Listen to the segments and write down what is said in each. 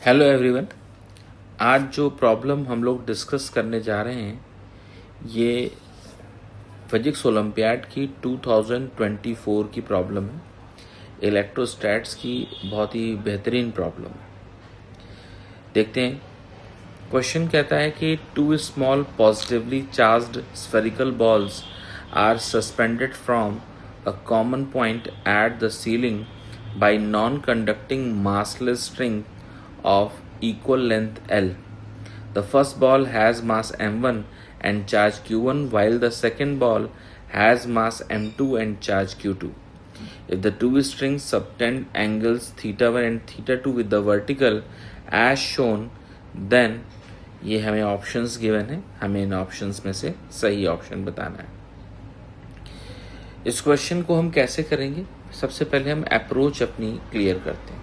Hello everyone. आज जो problem हम लोग डिस्कस करने जा रहे हैं ये फिजिक्स ओलंपियाड की 2024 की प्रॉब्लम है। इलेक्ट्रोस्टैट्स की बहुत ही बेहतरीन प्रॉब्लम है। देखते हैं। क्वेश्चन कहता है कि two small positively charged spherical balls are suspended from a common point at the ceiling by non-conducting massless string of equal length L. The first ball has mass m1 and charge q1 while the second ball has mass m2 and charge q2. If the two strings subtend angles theta1 and theta2 with the vertical as shown, then ये हमें options given है, हमें इन options में से सही option बताना है। इस क्वेश्चन को हम कैसे करेंगे? सबसे पहले हम अप्रोच अपनी क्लियर करते हैं।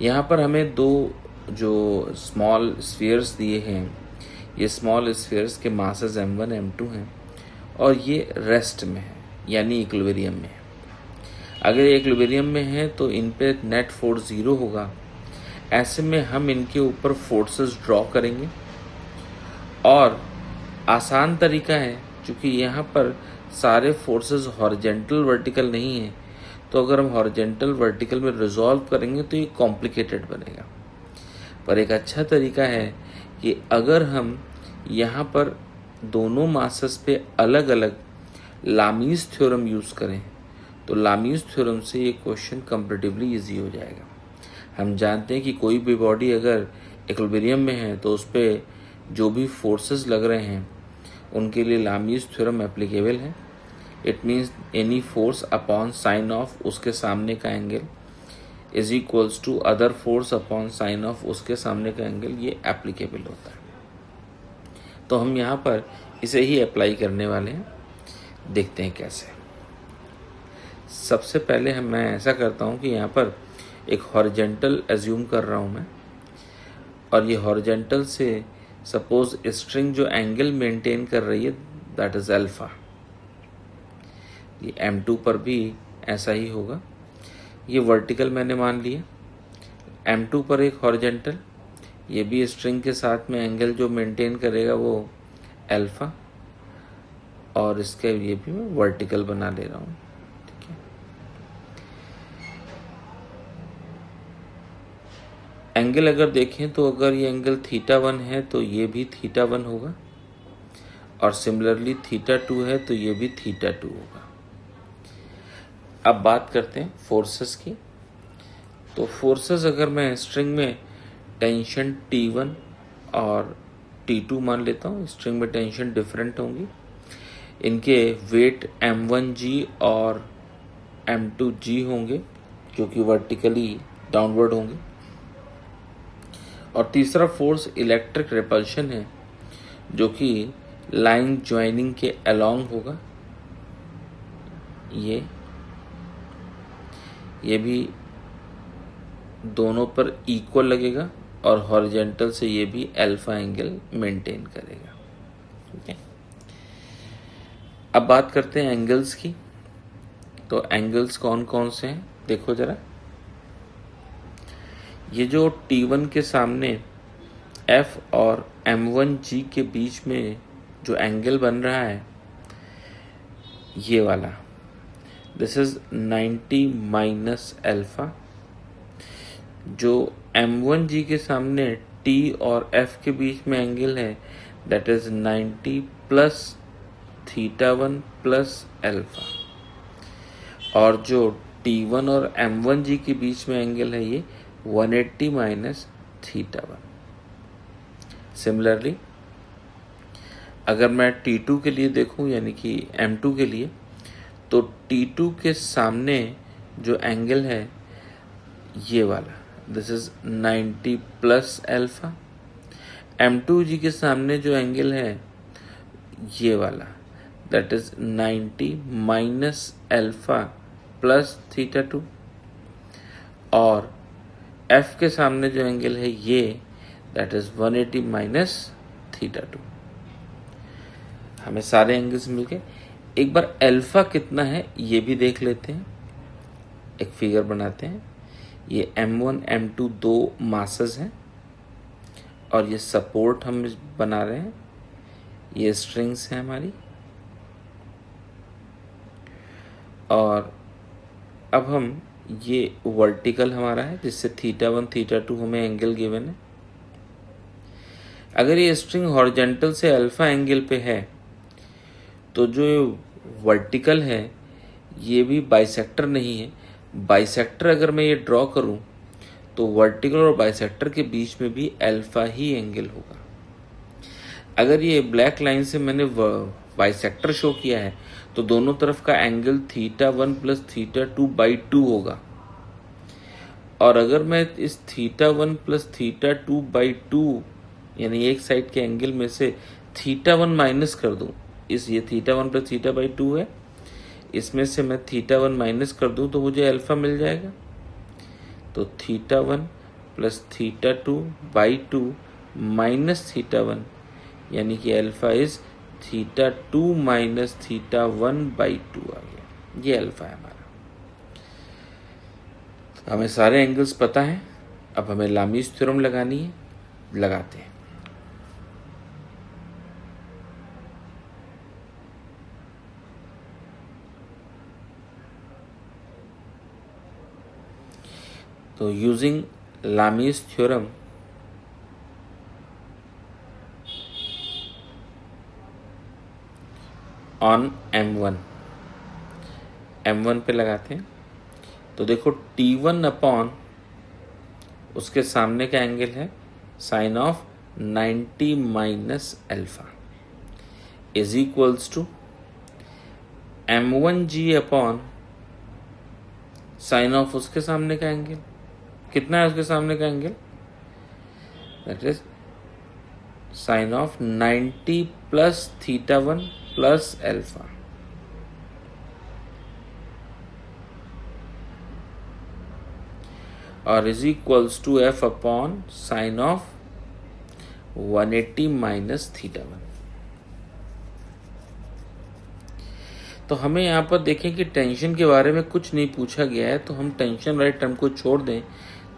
यहाँ पर हमें दो जो स्मॉल स्फीयर्स दिए हैं, ये स्मॉल स्फीयर्स के मासेस m1 m2 हैं और ये रेस्ट में है यानी इक्विलिब्रियम में है। अगर ये इक्विलिब्रियम में है तो इन पे नेट फोर्स 0 होगा। ऐसे में हम इनके ऊपर फोर्सेस ड्रॉ करेंगे और आसान तरीका है, क्योंकि यहाँ पर सारे फोर्सेस हॉरिजेंटल वर्टिकल नहीं है, तो अगर हम हॉरिजेंटल वर्टिकल में रिजॉल्व करेंगे तो ये कॉम्प्लिकेटेड बनेगा। पर एक अच्छा तरीका है कि अगर हम यहाँ पर दोनों मासेस पे अलग अलग लामीज थ्योरम यूज़ करें तो लामीज थ्योरम से ये क्वेश्चन कंपैरेटिवली इजी हो जाएगा। हम जानते हैं कि कोई भी बॉडी अगर इक्विलिब्रियम में है तो उस पर जो भी फोर्सेस लग रहे हैं उनके लिए लामीज थ्योरम एप्लीकेबल है। It means any force upon sine of उसके सामने का angle is equals to other force upon sine of उसके सामने का एंगल, ये एप्लीकेबल होता है। तो हम यहाँ पर इसे ही अप्लाई करने वाले हैं। देखते हैं कैसे। सबसे पहले मैं ऐसा करता हूँ कि यहाँ पर एक हॉरिजेंटल एज्यूम कर रहा हूँ मैं, और ये हॉरिजेंटल से सपोज स्ट्रिंग जो एंगल मेंटेन कर रही है दैट इज अल्फा। ये m2 पर भी ऐसा ही होगा। ये वर्टिकल मैंने मान लिया, m2 पर एक हॉरिजेंटल, ये भी स्ट्रिंग के साथ में एंगल जो मेंटेन करेगा वो अल्फा, और इसके ये भी मैं वर्टिकल बना ले रहा हूँ। ठीक है। एंगल अगर देखें तो अगर ये एंगल θ1 है तो ये भी θ1 होगा, और सिमिलरली θ2 है तो ये भी θ2 होगा। अब बात करते हैं फोर्सेस की। तो फोर्सेस अगर मैं स्ट्रिंग में टेंशन T1 और T2 मान लेता हूँ, स्ट्रिंग में टेंशन डिफरेंट होंगी, इनके वेट m1g और m2g होंगे जो कि वर्टिकली डाउनवर्ड होंगे। और तीसरा फोर्स इलेक्ट्रिक रिपल्शन है जो कि लाइन ज्वाइनिंग के अलोंग होगा। ये भी दोनों पर इक्वल लगेगा और हॉरिजेंटल से ये भी अल्फा एंगल मेंटेन करेगा। ठीक है। अब बात करते हैं एंगल्स की। तो एंगल्स कौन कौन से हैं देखो जरा। ये जो T1 के सामने F और M1G के बीच में जो एंगल बन रहा है ये वाला, दिस इज 90 माइनस अल्फा। जो M1G के सामने T और F के बीच में एंगल है that is 90 plus θ1 plus alpha, और जो T1 और M1G के बीच में एंगल है ये 180 माइनस θ1। सिमिलरली अगर मैं T2 के लिए देखूं यानी कि M2 के लिए, तो T2 के सामने जो एंगल है ये वाला, this is 90 plus alpha. M2G के सामने जो एंगल है ये वाला, that is 90 minus alpha plus θ2, और F के सामने जो एंगल है ये दैट इज 180 माइनस θ2। हमें सारे एंगल्स मिल गए। एक बार अल्फा कितना है ये भी देख लेते हैं। एक फिगर बनाते हैं। ये M1 M2 दो मासेस हैं और ये सपोर्ट हम बना रहे हैं, ये स्ट्रिंग्स हैं हमारी। और अब हम ये वर्टिकल हमारा है जिससे θ1 θ2 हमें एंगल गिवन है। अगर ये स्ट्रिंग हॉरिजॉन्टल से अल्फा एंगल पे है तो जो वर्टिकल है ये भी बाइसेक्टर नहीं है। बाइसेक्टर अगर मैं ये ड्रॉ करूं तो वर्टिकल और बाइसेक्टर के बीच में भी अल्फा ही एंगल होगा। अगर ये ब्लैक लाइन से मैंने बाइसेक्टर शो किया है तो दोनों तरफ का एंगल θ1 प्लस θ2/2 होगा। और अगर मैं इस θ1 प्लस θ2/2 यानी एक साइड के एंगल में से θ1 माइनस कर दूं, इस ये θ1 प्लस θ/2 है, इसमें से मैं θ1 माइनस कर दूं तो मुझे अल्फा मिल जाएगा। तो θ1 प्लस θ2/2 माइनस θ1 यानी कि अल्फा इज θ2 माइनस θ1/2 आ गया। ये अल्फा है हमारा। हमें सारे एंगल्स पता हैं, अब हमें लामीज थ्योरम लगानी है, लगाते हैं। तो using Lami's theorem on M1 पे लगाते हैं। तो देखो T1 अपॉन उसके सामने का एंगल है sine of 90 minus alpha is equals to M1G upon sine of उसके सामने का एंगल। कितना है उसके सामने का angle? That is sine of 90 plus θ1 plus alpha. और is equals to F upon sine of 180 minus θ1। तो हमें यहाँ पर देखें कि टेंशन के बारे में कुछ नहीं पूछा गया है, तो हम टेंशन वाले टर्म को छोड़ दें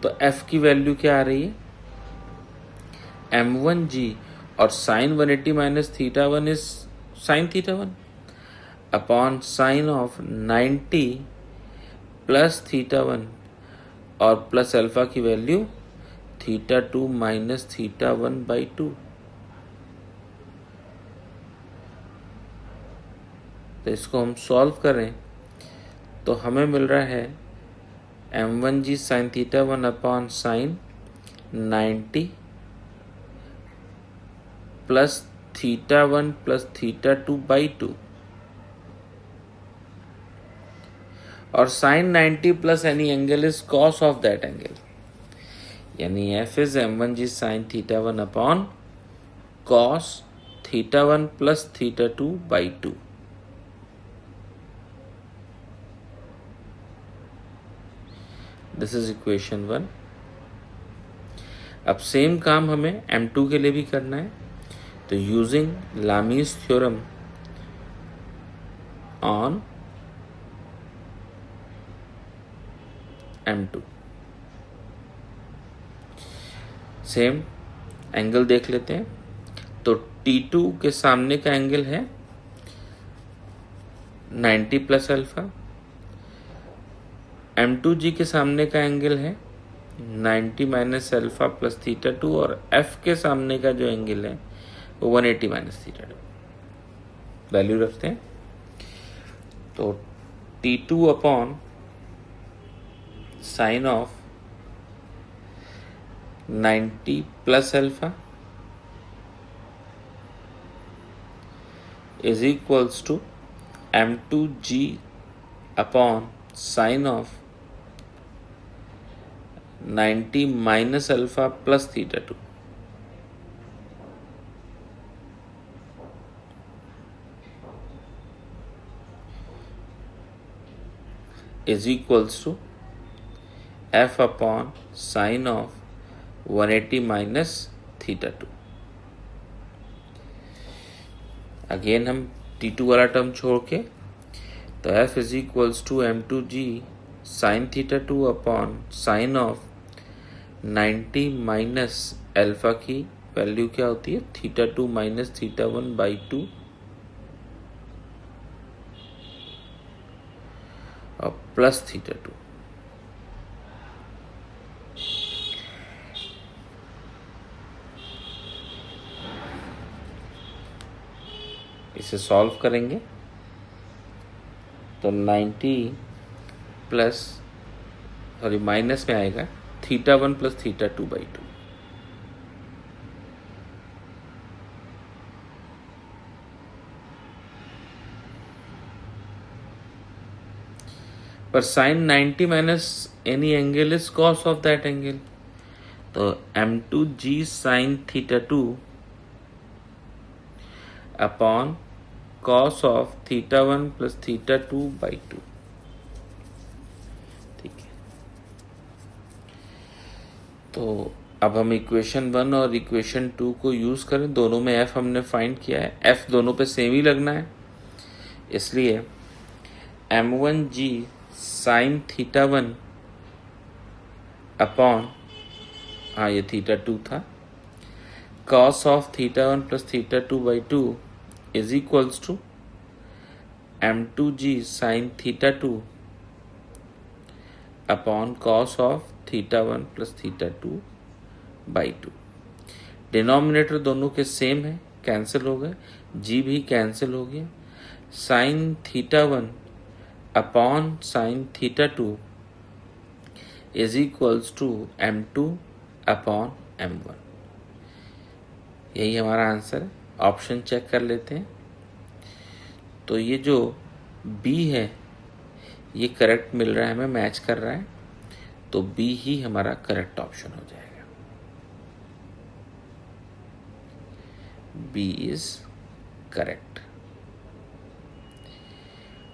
तो F की वैल्यू क्या आ रही है? M1G और sine 180 minus θ1 is sine θ1 upon sine of 90 plus θ1 और प्लस अल्फा की वैल्यू θ2 माइनस θ1/2। तो इसको हम सॉल्व करें तो हमें मिल रहा है M1G sine θ1 upon sine 90 plus θ1 plus θ2/2 और sine 90 plus any angle is cos of that angle, यानी F is M1G sine θ1 upon cos θ1 plus θ2/2। This is equation 1। अब सेम काम हमें M2 के लिए भी करना है। तो using Lami's theorem on M2 same angle देख लेते हैं। तो T2 के सामने का एंगल है 90 प्लस अल्फा, M2G के सामने का एंगल है 90 माइनस अल्फा प्लस θ2 और F के सामने का जो एंगल है वो 180 माइनस θ2। वैल्यू रखते हैं। तो T2 upon sine of 90 plus alpha is equals to M2G upon sine of 90 minus alpha plus θ2 is equals to F upon sine of 180 minus θ2। Again हम T2 वाला टर्म छोड़ के, तो F is equals to M2G sine theta 2 upon sine of 90 minus alpha की value क्या होती है, theta 2 minus theta 1 by 2 और प्लस थीटा 2। इसे सॉल्व करेंगे तो 90 प्लस सॉरी माइनस में आएगा थीटा 1 प्लस थीटा 2 बाई 2। पर sine 90 minus any angle is cos of that angle, तो m2g sine theta 2 upon cos of theta 1 plus theta 2 by 2। ठीक है, तो अब हम इक्वेशन 1 और इक्वेशन 2 को यूज करें। दोनों में f हमने फाइंड किया है, f दोनों पे सेम ही लगना है, इसलिए m1g साइन थीटा 1 अपॉन ये थीटा 2 था, cos of theta 1 plus theta 2 by 2 is equals to m2g sine theta 2 upon cos of theta 1 plus theta 2 by 2। Denominator दोनों के सेम है, कैंसिल हो गए, g भी कैंसिल हो गया। Sine theta 1 upon sine theta 2 is equals to m2 upon m1। यही हमारा आंसर है। ऑप्शन चेक कर लेते हैं, तो ये जो B है ये करेक्ट मिल रहा है हमें, मैच कर रहा है, तो B ही हमारा करेक्ट ऑप्शन हो जाएगा। B is correct.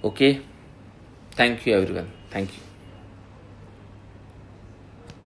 Okay, thank you everyone, thank you.